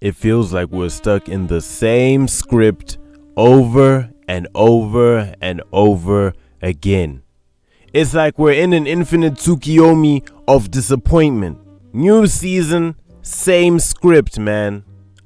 It feels like we're stuck in the same script over and over and over again. It's like we're in an infinite Tsukiyomi of disappointment. New season, same script, man.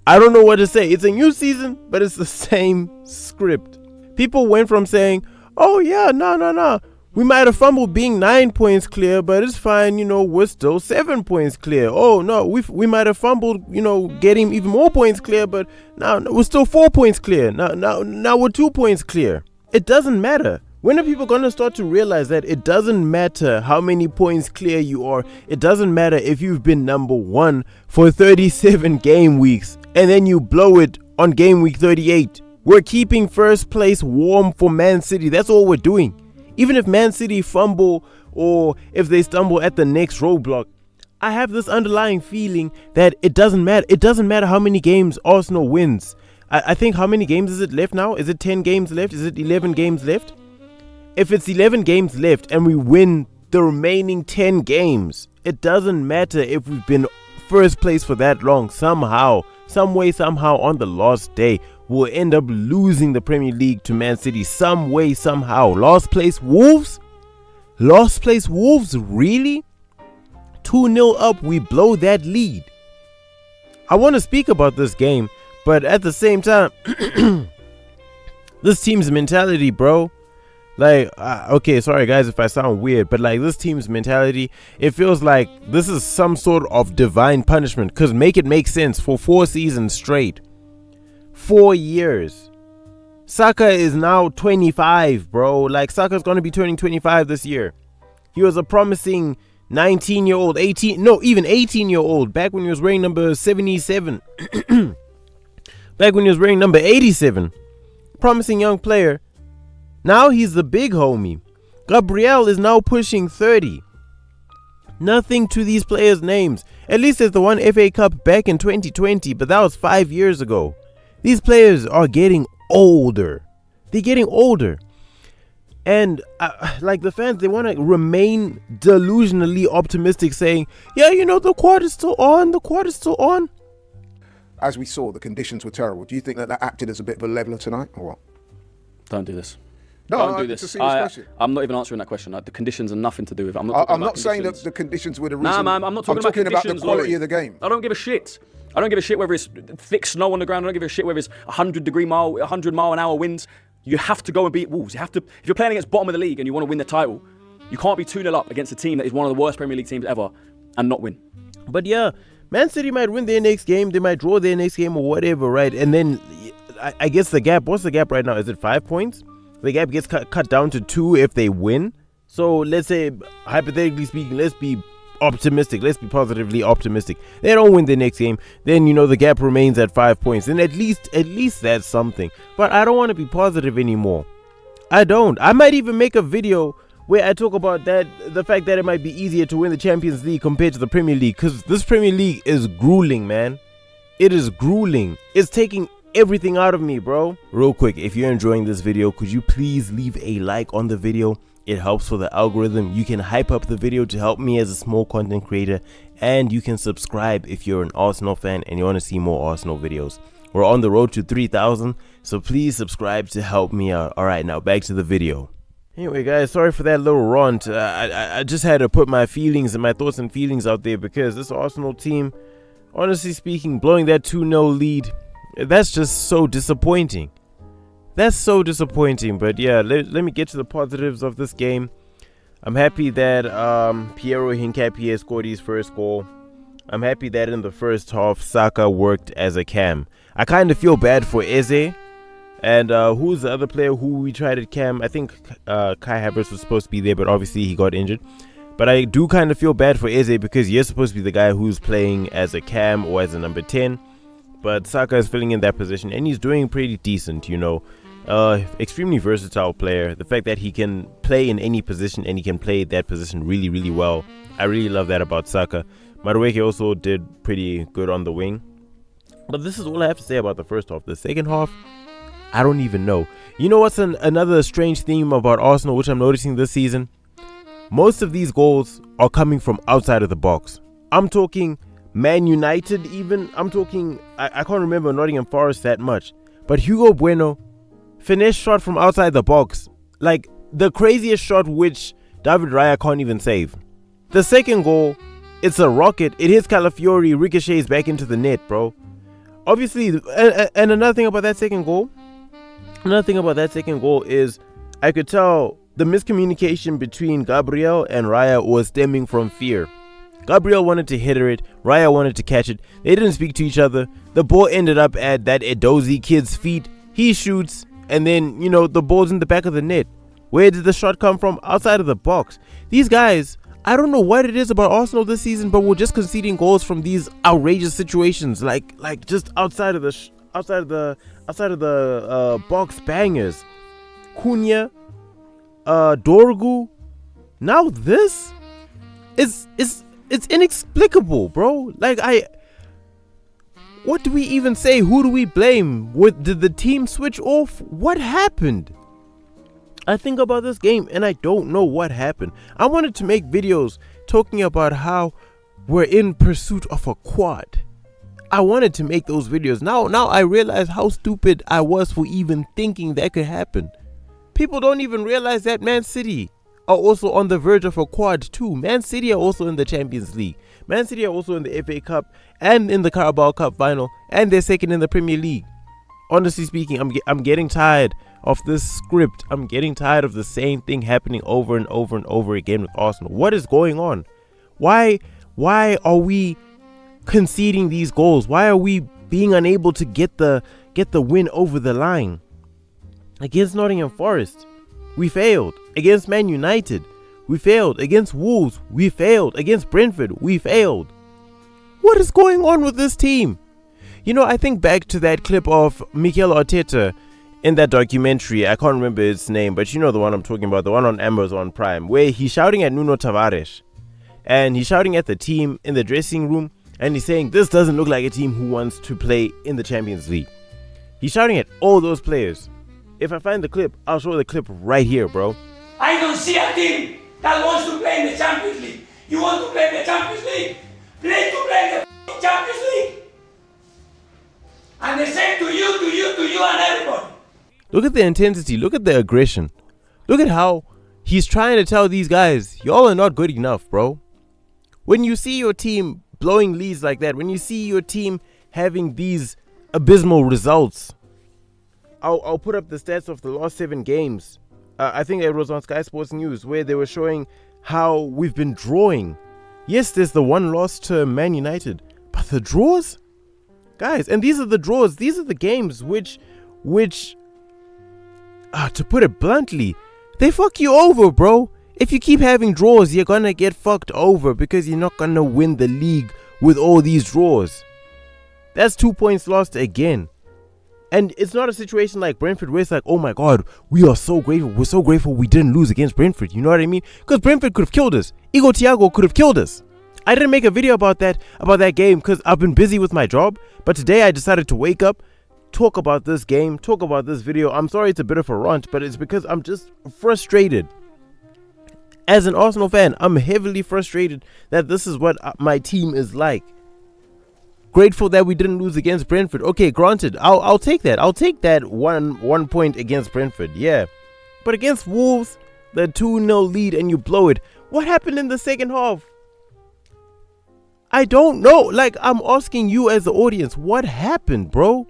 I don't know what to say. It's a new season, but it's the same script. People went from saying, oh yeah, no. We might have fumbled being 9 points clear, but it's fine, we're still 7 points clear. Oh no, we might have fumbled, getting even more points clear, but now we're still 4 points clear. Now we're 2 points clear. It doesn't matter. When are people going to start to realize that it doesn't matter how many points clear you are? It doesn't matter if you've been number 1 for 37 game weeks and then you blow it on game week 38. We're keeping first place warm for Man City. That's all we're doing. Even if Man City fumble or if they stumble at the next roadblock, I have this underlying feeling that it doesn't matter. It doesn't matter how many games Arsenal wins. I think how many games is it left now? Is it 10 games left? Is it 11 games left? If it's 11 games left and we win the remaining 10 games, it doesn't matter if we've been first place for that long. Somehow, some way, somehow on the last day, we'll end up losing the Premier League to Man City some way, somehow. Last place Wolves? Really? 2-0 up, we blow that lead. I want to speak about this game, but at the same time, this team's mentality, bro. Okay, sorry guys if I sound weird, but this team's mentality, it feels like this is some sort of divine punishment. Because make it make sense, for 4 seasons straight. 4 years. Saka is now 25, bro. Saka's going to be turning 25 this year. He was a promising 19-year-old, 18-year-old back when he was wearing number 77. Back when he was wearing number 87. Promising young player. Now he's the big homie. Gabriel is now pushing 30. Nothing to these players' names. At least there's the one FA Cup back in 2020, but that was 5 years ago. These players are getting older. They're getting older. And the fans, they want to remain delusionally optimistic, saying, yeah, the quad is still on. As we saw, the conditions were terrible. Do you think that acted as a bit of a leveller tonight, or what? Don't do this. No, don't do this. It's a serious question. I'm not even answering that question. The conditions are nothing to do with it. I'm not saying that the conditions were the reason. Nah, man, I'm not talking about the quality of the game. I don't give a shit. I don't give a shit whether it's thick snow on the ground. I don't give a shit whether it's 100 mile an hour winds. You have to go and beat Wolves. If you're playing against bottom of the league and you want to win the title, you can't be 2-0 up against a team that is one of the worst Premier League teams ever and not win. But yeah, Man City might win their next game. They might draw their next game or whatever, right? And then I guess the gap, what's the gap right now? Is it 5 points? The gap gets cut down to 2 if they win. So let's say, hypothetically speaking, let's be optimistic. Let's be positively optimistic. They don't win the next game, then the gap remains at 5 points. And at least that's something. But I don't want to be positive anymore. I don't. I might even make a video where I talk about the fact that it might be easier to win the Champions League compared to the Premier League, because this Premier League is grueling, man. It is grueling. It's taking everything out of me, bro. Real quick, if you're enjoying this video, could you please leave a like on the video? It helps for the algorithm. You can hype up the video to help me as a small content creator, and you can subscribe if you're an Arsenal fan and you want to see more Arsenal videos. We're on the road to 3,000, so please subscribe to help me out. All right, now back to the video. Anyway, guys, sorry for that little rant. I just had to put my feelings and my thoughts and feelings out there, because this Arsenal team, honestly speaking, blowing that 2-0 lead, that's just so disappointing. That's so disappointing. But yeah, let me get to the positives of this game. I'm happy that Piero Hincapié scored his first goal. I'm happy that in the first half, Saka worked as a cam. I kind of feel bad for Eze. And who's the other player who we tried at cam? I think Kai Havertz was supposed to be there, but obviously he got injured. But I do kind of feel bad for Eze, because you're supposed to be the guy who's playing as a cam or as a number 10. But Saka is filling in that position, and he's doing pretty decent, extremely versatile player. The fact that he can play in any position and he can play that position really, really well. I really love that about Saka. Madueke also did pretty good on the wing. But this is all I have to say about the first half. The second half, I don't even know. You know what's another strange theme about Arsenal, which I'm noticing this season? Most of these goals are coming from outside of the box. I'm talking Man United even. I'm talking, I can't remember Nottingham Forest that much. But Hugo Bueno, finesse shot from outside the box. Like the craziest shot which David Raya can't even save. The second goal, it's a rocket. It hits Calafiori, ricochets back into the net, bro. Obviously, and another thing about that second goal is I could tell the miscommunication between Gabriel and Raya was stemming from fear. Gabriel wanted to hit it. Raya wanted to catch it. They didn't speak to each other. The ball ended up at that Edozie kid's feet. He shoots, and then, the ball's in the back of the net. Where did the shot come from? Outside of the box. These guys, I don't know what it is about Arsenal this season, but we're just conceding goals from these outrageous situations, like just outside of the box bangers. Cunha, Dorgu. Now this is it's inexplicable, bro. What do we even say? Who do we blame? Did the team switch off? What happened? I think about this game and I don't know what happened. I wanted to make videos talking about how we're in pursuit of a quad. I wanted to make those videos. Now I realize how stupid I was for even thinking that could happen. People don't even realize that Man City are also on the verge of a quad too. Man City are also in the Champions League. Man City are also in the FA Cup and in the Carabao Cup final, and they're second in the Premier League. Honestly speaking, I'm getting tired of this script. I'm getting tired of the same thing happening over and over and over again with Arsenal. What is going on? Why are we conceding these goals? Why are we being unable to get the win over the line? Against Nottingham Forest, we failed. Against Man United, we failed. Against Wolves, we failed. Against Brentford, we failed. What is going on with this team? I think back to that clip of Mikel Arteta in that documentary. I can't remember its name, but you know the one I'm talking about, the one on Amazon Prime, where he's shouting at Nuno Tavares. And he's shouting at the team in the dressing room, and he's saying, this doesn't look like a team who wants to play in the Champions League. He's shouting at all those players. If I find the clip, I'll show the clip right here, bro. I don't see a team that wants to play in the Champions League. You want to play in the Champions League? Play in the Champions League. And the same to you and everybody. Look at the intensity. Look at the aggression. Look at how he's trying to tell these guys, y'all are not good enough, bro. When you see your team blowing leads like that, when you see your team having these abysmal results, I'll put up the stats of the last 7 games. I think it was on Sky Sports News where they were showing how we've been drawing. Yes, there's the one loss to Man United, but the draws, guys, and these are the draws. These are the games which, to put it bluntly, they fuck you over, bro. If you keep having draws, you're gonna get fucked over because you're not gonna win the league with all these draws. That's 2 points lost again. And it's not a situation like Brentford where it's like, oh my God, we are so grateful. We're so grateful we didn't lose against Brentford. You know what I mean? Because Brentford could have killed us. Igor Thiago could have killed us. I didn't make a video about that game because I've been busy with my job. But today I decided to wake up, talk about this game, talk about this video. I'm sorry it's a bit of a rant, but it's because I'm just frustrated. As an Arsenal fan, I'm heavily frustrated that this is what my team is like. Grateful that we didn't lose against Brentford. Okay, granted, I'll take that. I'll take that one point against Brentford, yeah. But against Wolves, the 2-0 lead and you blow it. What happened in the second half? I don't know. I'm asking you as the audience, what happened, bro?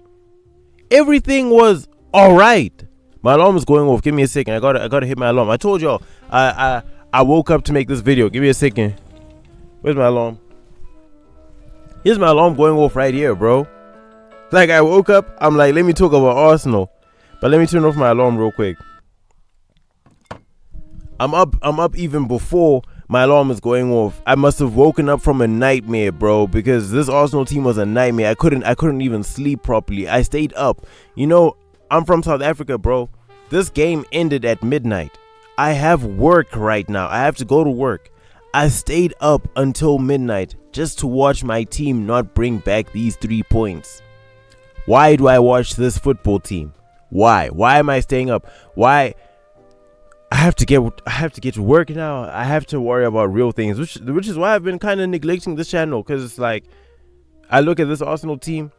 Everything was alright. My alarm is going off. Give me a second. I gotta hit my alarm. I told y'all, I woke up to make this video. Give me a second. Where's my alarm? Here's my alarm going off right here, bro. I woke up, I'm like, let me talk about Arsenal. But let me turn off my alarm real quick. I'm up even before my alarm is going off. I must have woken up from a nightmare, bro, because this Arsenal team was a nightmare. I couldn't even sleep properly. I stayed up. I'm from South Africa, bro. This game ended at midnight. I have work right now. I have to go to work. I stayed up until midnight just to watch my team not bring back these 3 points. Why do I watch this football team? Why? Why am I staying up? Why? I have to get to work now. I have to worry about real things, which is why I've been kind of neglecting this channel, because it's like, I look at this Arsenal team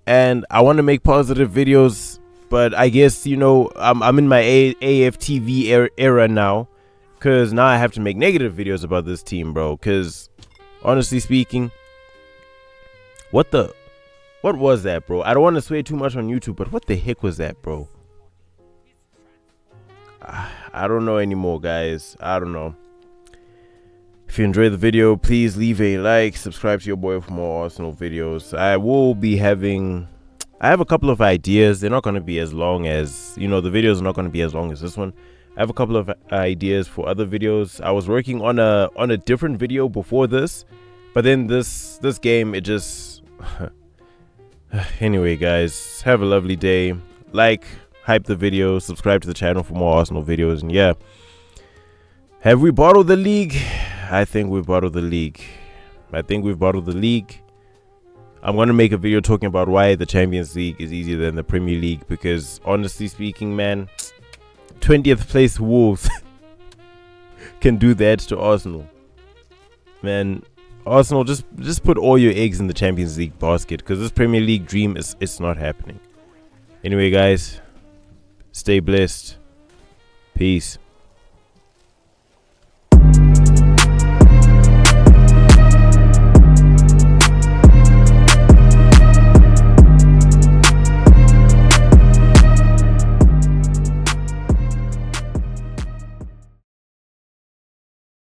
and I want to make positive videos, but I guess, you know, I'm in my AFTV era now, because now I have to make negative videos about this team, bro. Because honestly speaking, what was that, bro? I don't want to swear too much on YouTube, but what the heck was that, bro? I don't know anymore, guys. I don't know. If you enjoyed the video, please leave a like, subscribe to your boy for more Arsenal videos. I have a couple of ideas. They're not going to be as long as, you know, the videos are not going to be as long as this one. I have a couple of ideas for other videos. I was working on a different video before this, but then this game, it just anyway, guys, have a lovely day. Like, hype the video, subscribe to the channel for more Arsenal videos, and yeah. Have we bottled the league? I think we've bottled the league. I'm going to make a video talking about why the Champions League is easier than the Premier League, because honestly speaking, man, 20th place Wolves can do that to Arsenal. Man, Arsenal, just put all your eggs in the Champions League basket, because this Premier League dream it's not happening. Anyway, guys, stay blessed. Peace.